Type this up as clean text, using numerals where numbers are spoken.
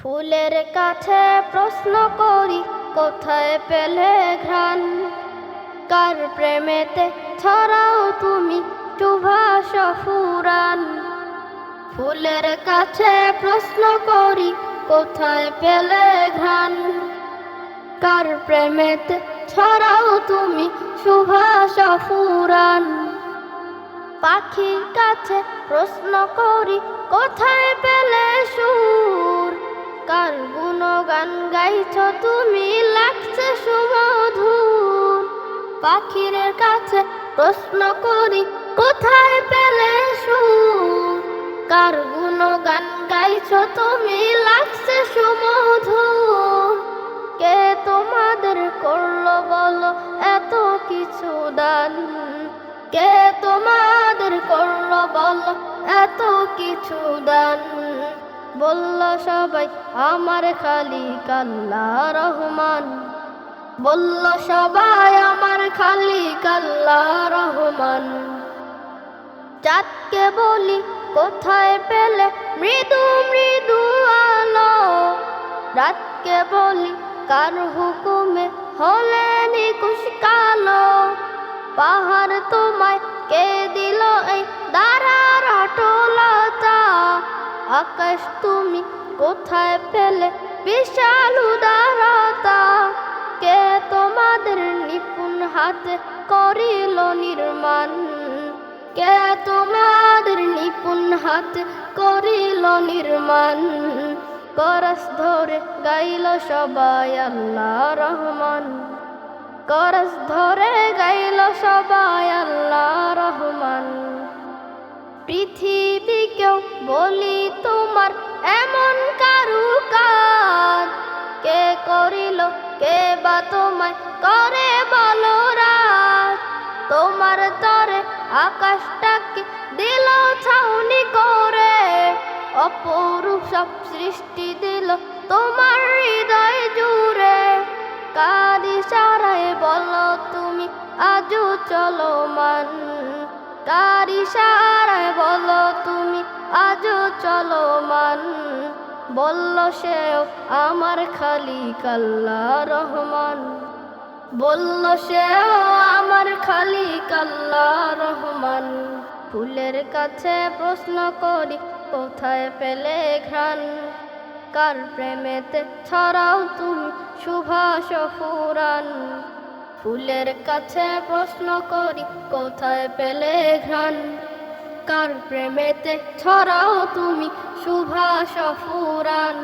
ফুলের কাছে প্রশ্ন করি, কোথায় পেলে ঘ্রাণ? কার প্রেমেতে ছড়াও তুমি সুভাষ ফুরান? ফুলের কাছে প্রশ্ন করি, কোথায় পেলে ঘ্রাণ? কার প্রেমেতে ছড়াও তুমি সুভাষ ফুরান? পাখির কাছে প্রশ্ন করি, কোথায় পেলে সুর? কার গুণগান গাইছ তুমি, লাগছে সুমধুর? পাখির কাছে প্রশ্ন করি, কোথায় পেলে সুর? কার গুণগান গাইছ তুমি, লাগছে সুমধুর? কে তোমাদের করলো বলো এত কিছু দান? কে তোমাদের করলো বলো এত কিছু দান? বলল সবাই আমার খালিক আল্লাহ রহমান। বলল সবাই আমার খালিক আল্লাহ রহমান। চাঁদকে বলি, কোথায় পেলে মৃদু মৃদু আলো? রাতকে বলি, কার হুকুমে হলে নিকুশ কালো? পাহাড় তোমায় কে দিল এই দাঁড়ার অটলতা? আকাশ তুমি কোথায় পেলে বিশাল উদারতা? কে তোমাদের নিপুণ হাতে করিল নির্মাণ? কে তোমাদের নিপুণ হাতে করিল নির্মাণ? করস ধরে গাইল সবাই আল্লাহ রহমান। করস ধরে গাইল সবাই আল্লাহ রহমান। পৃথিবীকেও বলি তোমার এমন কারুকাজ? কে করিল, কে বা তোমায় করে বলো রাজ? তোমার তরে আকাশটাকে দিল ছাউনি করে, অপরূপ সব সৃষ্টি দিল তোমার হৃদয় জুড়ে। কার ইশারায় বলো তুমি আজও চলমান? কার ইশারায় বলো তুমি আজও চলমান? বলল সেও আমার খালিক আল্লাহ রহমান। বলল সেও আমার খালিক আল্লাহ রহমান। ফুলের কাছে প্রশ্ন করি, কোথায় পেলে ঘ্রাণ? কার প্রেমেতে ছড়াও তুমি সুভাষ ফুরান? ফুলের কাছে প্রশ্ন করি, কোথায় পেলে ঘ্রাণ? কার প্রেমেতে ছড়াও তুমি সুভাষ ফুরান?